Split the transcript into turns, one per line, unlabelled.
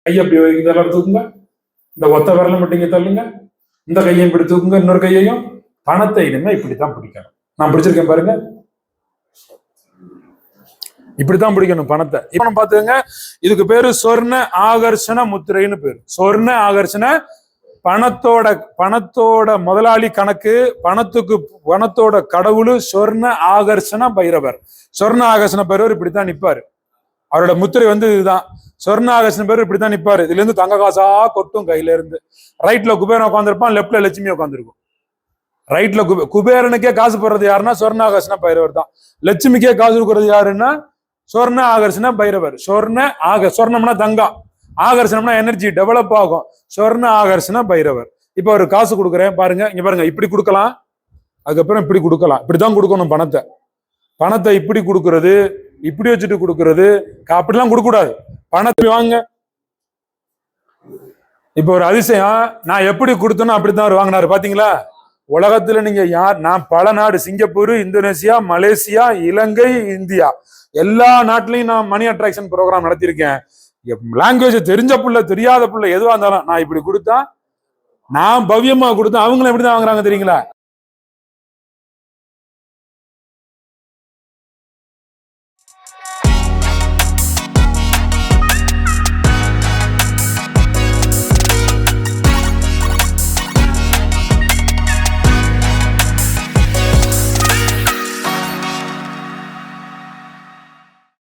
கையை அப்படி இதெல்லாம் தூக்குங்க, இந்த ஒத்த விரல மட்டும் இங்க தள்ளுங்க, இந்த கையையும் இப்படி தூக்குங்க, இன்னொரு கையையும். பணத்தை இனிமே இப்படித்தான் பிடிக்கணும். நான் பிடிச்சிருக்கேன் பாருங்க, இப்படித்தான் பிடிக்கணும் பணத்தை. இப்ப நம்ம பாத்துக்கங்க, இதுக்கு பேரு சொர்ண ஆகர்ஷண முத்திரைன்னு பேரு. சொர்ண ஆகர்ஷண, பணத்தோட முதலாளி கணக்கு, பணத்தோட கடவுள் சொர்ண ஆகர்ஷண பைரவர். சொர்ண ஆகர்ஷண பைரவர் இப்படித்தான் நிப்பாரு. அவரோட முத்திரை இதுதான். சொர்ண ஆகர்ஷண பைரவர் இப்படித்தான் நிப்பாரு. இதுல இருந்து தங்க காசா கொட்டும் கையில இருந்து. ரைட்ல குபேரன் உட்காந்துருப்பான், லெப்ட்ல லட்சுமி உட்காந்துருக்கும். ரைட்ல குபேரனுக்கே காசு போடுறது யாருன்னா சொர்ண ஆகர்ஷண பைரவர் தான். லட்சுமிக்கே காசு கொடுக்கறது யாருன்னா சொர்ண ஆகர்ஷண பைரவர். சொர்ணம்னா தங்கம், ஆகர்ஷணம்னா எனர்ஜி டெவலப் ஆகும். சொர்ண ஆகர்ஷண பைரவர். இப்ப ஒரு காசு கொடுக்குறேன் பாருங்க, இங்க பாருங்க, இப்படி கொடுக்கலாம், அதுக்கப்புறம் இப்படி கொடுக்கலாம். இப்படிதான் கொடுக்கணும் பணத்தை. பணத்தை இப்படி கொடுக்கறது, இப்படி வச்சுட்டு கொடுக்கறது, அப்படிலாம் கொடுக்க கூடாது. பணத்தை வாங்க. இப்ப ஒரு அதிசயம், நான் எப்படி கொடுத்தனோ அப்படித்தான் அவர் வாங்கினாரு. பாத்தீங்களா? உலகத்துல நீங்க நான் பல நாடு, சிங்கப்பூர், இந்தோனேசியா, மலேசியா, இலங்கை, இந்தியா, எல்லா நாட்டிலையும் நான் மணி அட்ராக்ஷன் ப்ரோக்ராம் நடத்தியிருக்கேன். லாங்குவேஜ் தெரிஞ்ச புள்ள தெரியாத புள்ள எதுவா இருந்தாலும் நான் இப்படி கொடுத்தா, நான் பவ்யமா கொடுத்தேன், அவங்களும் எப்படிதான் வாங்குறாங்க தெரியுங்களா?